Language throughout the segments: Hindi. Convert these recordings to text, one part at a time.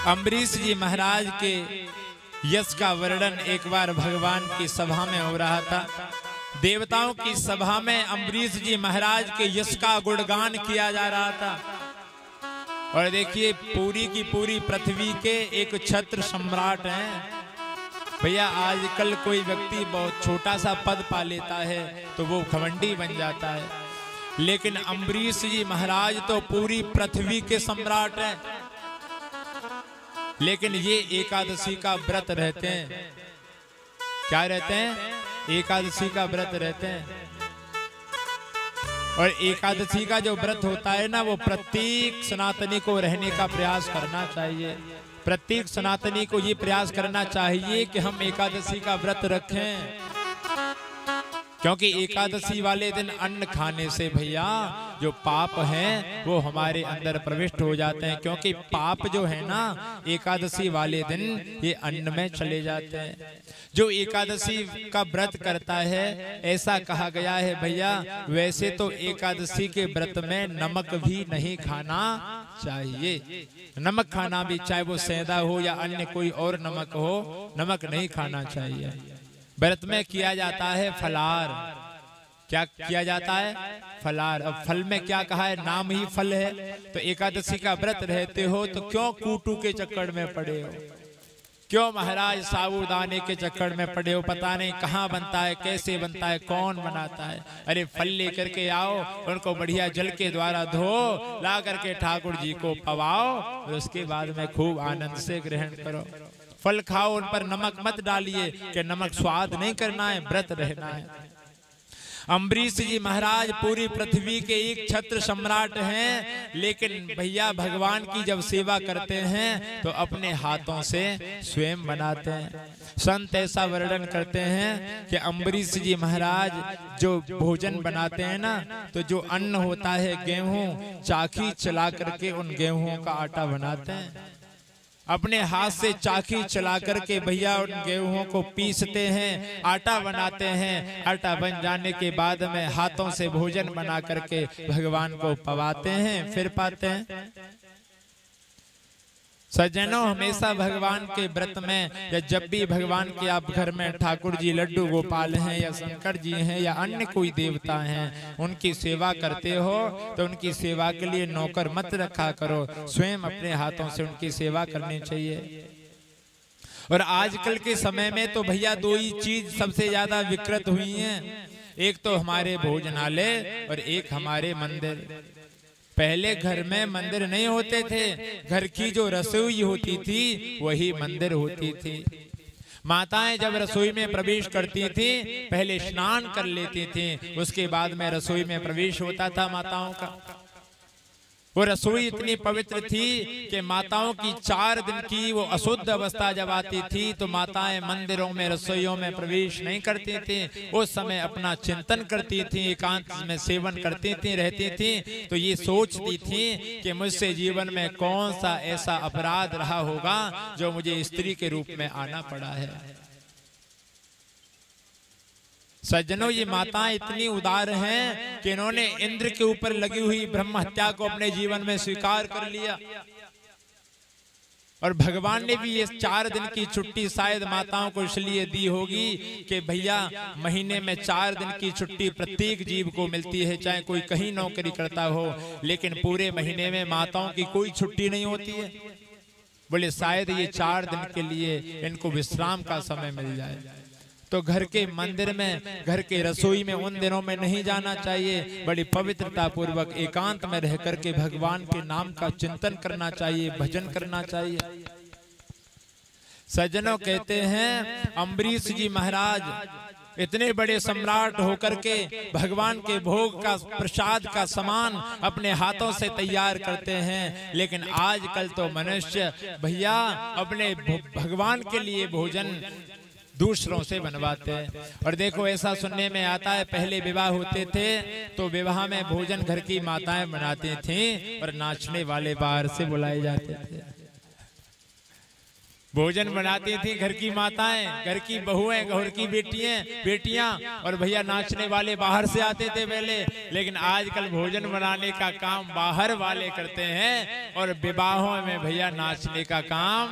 अम्बरीश जी महाराज के यश का वर्णन एक बार भगवान की सभा में हो रहा था। देवताओं की सभा में अम्बरीश जी महाराज के यश का गुणगान किया जा रहा था। और देखिए पूरी की पूरी पृथ्वी के एक छत्र सम्राट हैं। भैया आजकल कोई व्यक्ति बहुत छोटा सा पद पा लेता है तो वो घमंडी बन जाता है, लेकिन अम्बरीश जी महाराज तो पूरी पृथ्वी के सम्राट हैं। लेकिन ये एकादशी का व्रत रहते हैं। क्या रहते हैं? एकादशी का व्रत रहते हैं। और एकादशी का जो व्रत होता है ना, वो प्रत्येक सनातनी को रहने का प्रयास करना चाहिए। प्रत्येक सनातनी को ये प्रयास करना चाहिए कि हम एकादशी का व्रत रखें, क्योंकि एकादशी वाले दिन अन्न खाने से भैया जो पाप हैं वो हमारे अंदर प्रविष्ट हो जाते हैं। क्योंकि पाप जो है ना एकादशी वाले दिन ये अन्न में चले जाते हैं। जो एकादशी का व्रत करता है, ऐसा कहा गया है भैया, वैसे तो एकादशी के व्रत में नमक भी नहीं खाना चाहिए। नमक खाना भी, चाहे वो सेंधा हो या अन्य कोई और नमक हो, नमक नहीं खाना चाहिए। व्रत में किया जाता है फलार। क्या किया जाता है? फलार। अब फल में क्या कहा है? नाम ही फल है। तो एकादशी का व्रत रहते हो तो क्यों कूटू के चक्कर में पड़े हो? क्यों महाराज साबूदाने के चक्कर में पड़े हो? पता नहीं कहाँ बनता है, कैसे बनता है, कौन बनाता है। अरे फल लेकर के आओ, उनको बढ़िया जल के द्वारा धो ला करके ठाकुर जी को पवाओ और उसके बाद में खूब आनंद से ग्रहण करो। फल खाओ, उन पर नमक मत डालिए कि नमक स्वाद नहीं करना है, व्रत रहना है। अम्बरीश जी महाराज पूरी पृथ्वी के एक छत्र सम्राट हैं, लेकिन भैया भगवान की जब सेवा करते हैं तो अपने हाथों से स्वयं बनाते हैं। संत ऐसा वर्णन करते हैं कि अम्बरीश जी महाराज जो भोजन बनाते हैं ना, तो जो अन्न होता है गेहूं, चाकी चला करके उन गेहूं का आटा बनाते हैं। अपने हाथ से चाकी चला करके भैया उन गेहूं को पीसते हैं, आटा बनाते हैं। आटा बन जाने के बाद में हाथों से भोजन बना करके भगवान को पवाते हैं, फिर पाते हैं। सज्जनों, हमेशा भगवान के व्रत में या जब भी भगवान के आप घर में ठाकुर जी, लड्डू गोपाल हैं या शंकर जी हैं या अन्य कोई देवता हैं, उनकी सेवा करते हो तो उनकी सेवा के लिए नौकर मत रखा करो, स्वयं अपने हाथों से उनकी सेवा करनी चाहिए। और आजकल के समय में तो भैया दो ही चीज सबसे ज्यादा विकृत हुई हैं, एक तो हमारे भोजनालय और एक हमारे मंदिर। पहले घर में मंदिर नहीं होते थे, घर की जो रसोई होती थी वही मंदिर होती थी। माताएं जब रसोई में प्रवेश करती थी पहले स्नान कर लेती थी, उसके बाद में रसोई में प्रवेश होता था माताओं का। वो रसोई इतनी पवित्र थी कि माताओं की 4 दिन की वो अशुद्ध अवस्था जब आती थी तो माताएं मंदिरों में, रसोइयों में प्रवेश नहीं करती थी। उस समय अपना चिंतन करती थी, एकांत में सेवन करती थी, रहती थी। तो ये सोचती थी कि मुझसे जीवन में कौन सा ऐसा अपराध रहा होगा जो मुझे स्त्री के रूप में आना पड़ा है। सज्जनों, ये माताएं इतनी उदार हैं कि इन्होंने इंद्र के ऊपर लगी हुई ब्रह्म हत्या को अपने जीवन में स्वीकार कर लिया। और भगवान ने भी ये 4 दिन की छुट्टी शायद माताओं को इसलिए दी होगी कि भैया महीने में 4 दिन की छुट्टी प्रत्येक जीव को मिलती है, चाहे कोई कहीं नौकरी करता हो, लेकिन पूरे महीने में माताओं की कोई छुट्टी नहीं होती है। बोले शायद ये 4 दिन के लिए इनको विश्राम का समय मिल जाए। तो घर के मंदिर में, घर के रसोई में उन दिनों में नहीं जाना चाहिए। बड़ी पवित्रता पूर्वक एकांत में रह करके भगवान के नाम का चिंतन करना चाहिए, भजन करना चाहिए। सज्जनों, कहते हैं अम्बरीश जी महाराज इतने बड़े सम्राट होकर के भगवान के भोग का, प्रसाद का सामान अपने हाथों से तैयार करते हैं, लेकिन आजकल तो मनुष्य भैया अपने भगवान के लिए भोजन दूसरों से बनवाते हैं। और देखो ऐसा सुनने में आता है, पहले विवाह होते थे तो विवाह में भोजन घर की माताएं बनाती थीं और नाचने वाले बाहर से बुलाए जाते थे। भोजन बनाती थी घर की माताएं, घर की बहुएं, घर की बेटियां और भैया नाचने वाले बाहर से आते थे पहले। लेकिन आजकल भोजन बनाने का काम बाहर वाले करते हैं और विवाहों में भैया नाचने का काम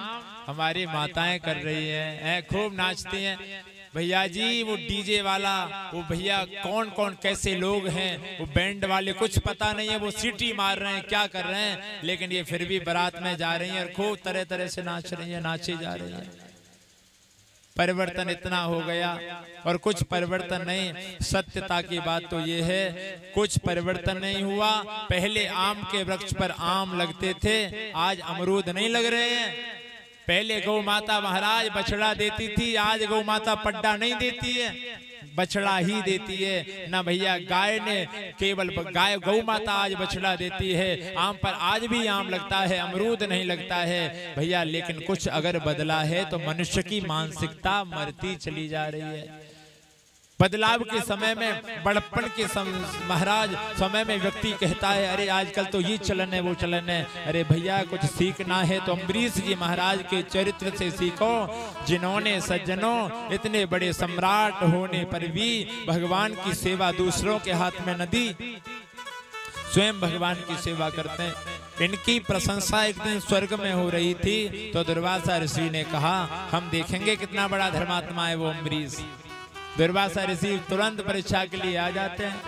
हमारी माताएं कर रही हैं, खूब नाचती हैं। भैया जी वो डीजे वाला, वो भैया कौन कौन कैसे लोग हैं, वो बैंड वाले कुछ पता नहीं है, वो सीटी मार रहे हैं, क्या कर रहे हैं, लेकिन ये फिर भी बारात में जा रही हैं और खूब तरह तरह से नाच रही हैं, नाची जा रही हैं। परिवर्तन इतना हो गया और कुछ परिवर्तन नहीं। सत्यता की बात तो ये है, कुछ परिवर्तन नहीं हुआ। पहले आम के वृक्ष पर आम लगते थे, आज अमरूद नहीं लग रहे हैं। पहले गौ माता महाराज बछड़ा देती थी, आज गौ माता पड्डा नहीं देती है, बछड़ा ही देती है ना भैया। गाय ने केवल गाय गौ माता आज बछड़ा देती है। आम पर आज भी आम लगता है, अमरूद नहीं लगता है भैया। लेकिन कुछ अगर बदला है तो मनुष्य की मानसिकता मरती चली जा रही है। बदलाव के समय में, बड़प्पन के महाराज समय में व्यक्ति कहता है अरे आजकल तो ये चलन है वो चलन है। अरे भैया कुछ सीखना है तो अम्बरीश जी महाराज के चरित्र से सीखो, जिन्होंने सज्जनों इतने बड़े सम्राट होने पर भी भगवान की सेवा दूसरों के हाथ में न दी, स्वयं भगवान की सेवा करते हैं। इनकी प्रशंसा एक दिन स्वर्ग में हो रही थी तो दुर्वासा ऋषि ने कहा हम देखेंगे कितना बड़ा धर्मात्मा है वो अम्बरीश। दुर्वासा ऋषि तुरंत परीक्षा के लिए आ जाते हैं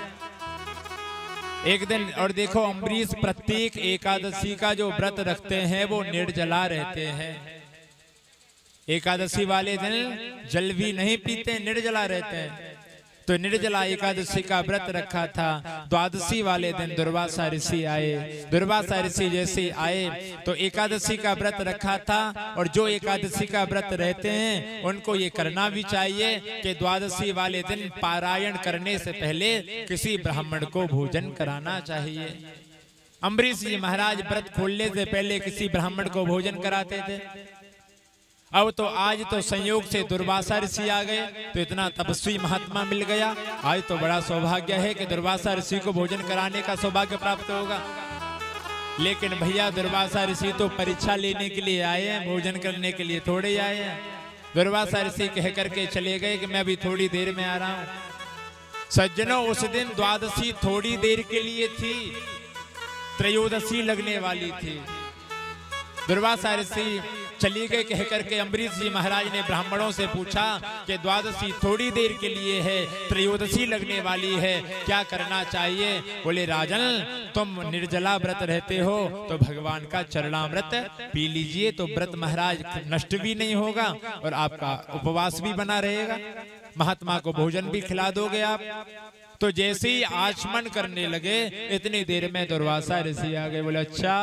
एक दिन। और देखो अम्बरीश प्रत्येक एकादशी का जो व्रत रखते हैं वो निर्जला रहते हैं। एकादशी वाले दिन जल भी नहीं पीते, निर्जला रहते हैं। तो निर्जला एकादशी का व्रत रखा था। द्वादशी वाले दिन दुर्वासा ऋषि आए। दुर्वासा ऋषि जैसे आए तो एकादशी का व्रत रखा था, और जो एकादशी का व्रत रहते हैं उनको ये करना भी चाहिए कि द्वादशी वाले दिन पारायण करने से पहले किसी ब्राह्मण को भोजन कराना चाहिए। अम्बरीश जी महाराज व्रत खोलने से पहले किसी ब्राह्मण को भोजन कराते थे। अब तो आज तो संयोग से दुर्वासा ऋषि आ गए तो इतना तपस्वी महात्मा मिल गया। आज तो बड़ा सौभाग्य है कि दुर्वासा ऋषि को भोजन कराने का सौभाग्य प्राप्त होगा। लेकिन भैया दुर्वासा ऋषि तो परीक्षा लेने के लिए आए हैं, भोजन करने के लिए थोड़े ही आए हैं। दुर्वासा ऋषि कह करके चले गए कि मैं अभी थोड़ी देर में आ रहा हूं। सज्जनों उस दिन द्वादशी थोड़ी देर के लिए थी, त्रयोदशी लगने वाली थी। दुर्वासा ऋषि चली गए कह करके अम्बरीश जी महाराज ने ब्राह्मणों से पूछा कि द्वादशी थोड़ी देर के लिए है, त्रयोदशी लगने वाली है, क्या करना चाहिए। बोले राजन तुम निर्जला व्रत रहते हो तो भगवान का चरणामृत पी लीजिए, तो व्रत महाराज नष्ट भी नहीं होगा और आपका उपवास भी बना रहेगा, महात्मा को भोजन भी खिला दोगे आप। तो जैसे ही आचमन करने लगे इतनी देर में दुर्वासा ऋषि आ गए। बोले अच्छा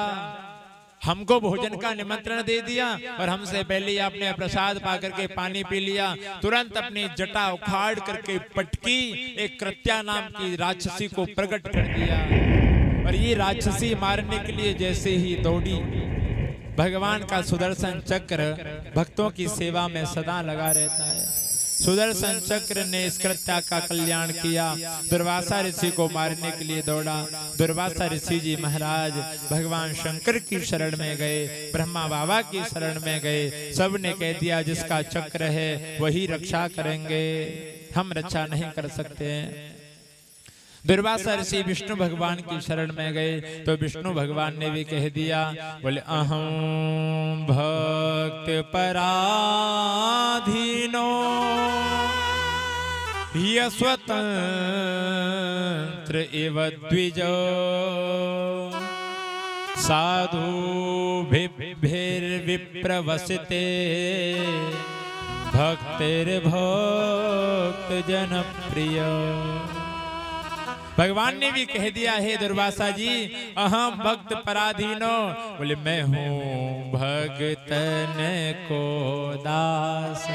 हमको भोजन का निमंत्रण दे दिया और हमसे पहले आपने प्रसाद पा करके पानी पी लिया। तुरंत अपनी जटा उखाड़ करके पटकी एक कृत्या नाम की राक्षसी को प्रकट कर दिया, और ये राक्षसी मारने के लिए जैसे ही दौड़ी, भगवान का सुदर्शन चक्र भक्तों की सेवा में सदा लगा रहता है। सुदर्शन चक्र ने इस कृत्या का कल्याण किया, दुर्वासा ऋषि को मारने के लिए दौड़ा। दुर्वासा ऋषि जी महाराज भगवान शंकर की शरण में गए, ब्रह्मा बाबा की शरण में गए। सब ने कह दिया जिसका चक्र है वही रक्षा करेंगे, हम रक्षा नहीं कर सकते हैं। दुर्वासा ऋषि विष्णु भगवान की शरण में गए तो विष्णु भगवान ने भी कह दिया। बोले अहं भक्त पराधीनो स्वतंत्र इव द्विज साधु विप्रवसते भक्तिर्भक्त जनप्रिय। भगवान ने भी कह दिया है दुर्वासा जी अहम भक्त पराधीनो। बोले मैं हूँ भक्तन को दास।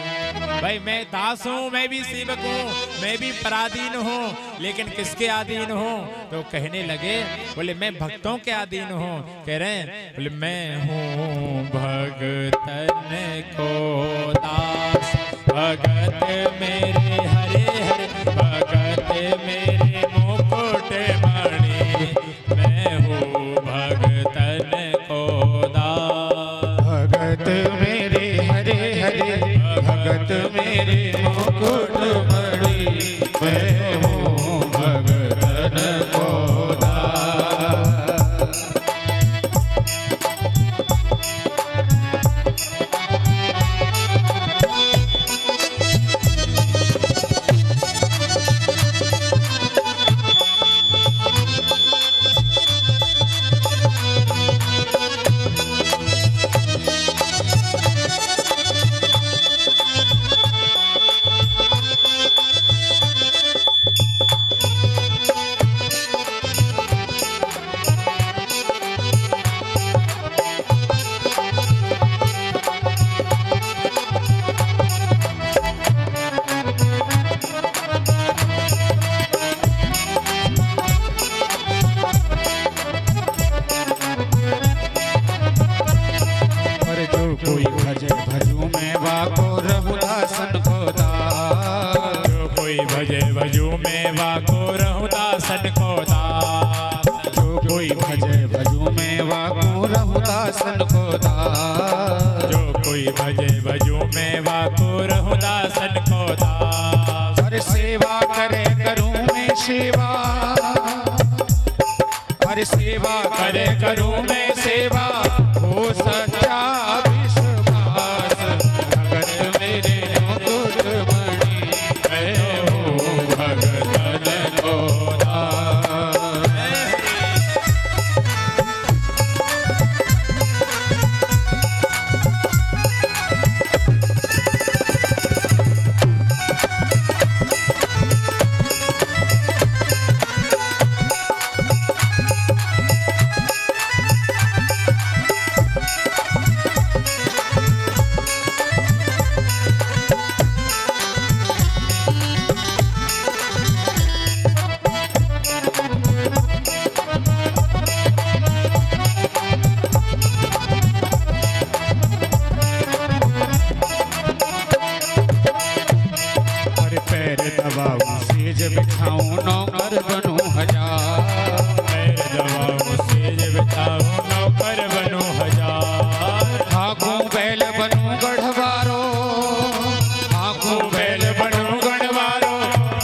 भाई मैं दास हूँ, मैं भी सेवक हूँ, मैं भी पराधीन हूँ, लेकिन किसके अधीन हूँ। तो कहने लगे बोले मैं भक्तों के अधीन हूँ। कह रहे हैं बोले मैं हूँ भक्तन को दास। भगत मेरे हरे हरे, भगत मेरे मुकुट मणि, मैं हूँ भगतन को दास। भगत मेरे हरे सेवा, हर सेवा करे करूं मैं सेवा, हो सच्चा विश्वास। भगत मेरे मुकुट मणि, मैं हूँ भगतन को दास। सेज बिछाऊं नौकर बनूं हजार, पैर दबाऊं सेज बिछाऊं नौकर बनूं हजार। हाँकूं बैल बनूं गढ़वारो, हाँकूं बैल बनूं गढ़वारो,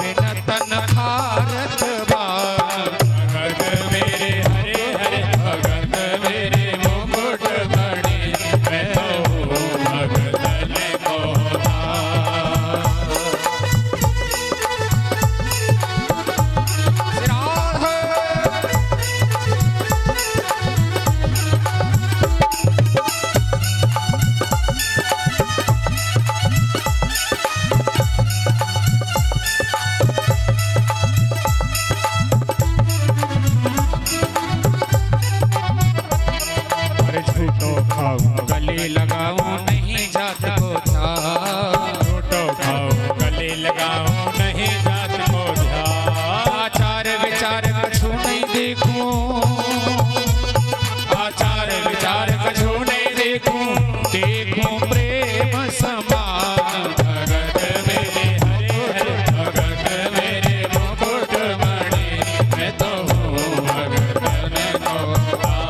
बिन तन खारत बार। भगत मेरे हरे हरे, भगत मेरे मुकुट मणि, मैं हूँ भगतन को दास। गले लगाऊं नहीं जात को ध्यान, झूठो खाऊं गले लगाऊं नहीं जात को ध्यान। आचार विचार कछु नहीं देखूं, आचार विचार कछु नहीं देखूं, देखूं प्रेम समान। भगत मेरे हरे हरे, भगत मेरे मुकुट मणि, मैं तो हूँ भगतन को दास।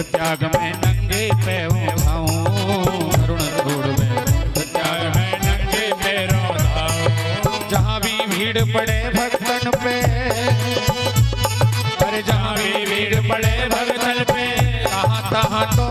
त्याग में नंगे पैरों धाऊं, करुण छोड़ में त्याग में नंगे पैरों धाऊं। जहाँ भी भीड़ पड़े भक्तन पे, अरे जहाँ भी भीड़ पड़े भक्तन पे, तहाँ तहाँ तो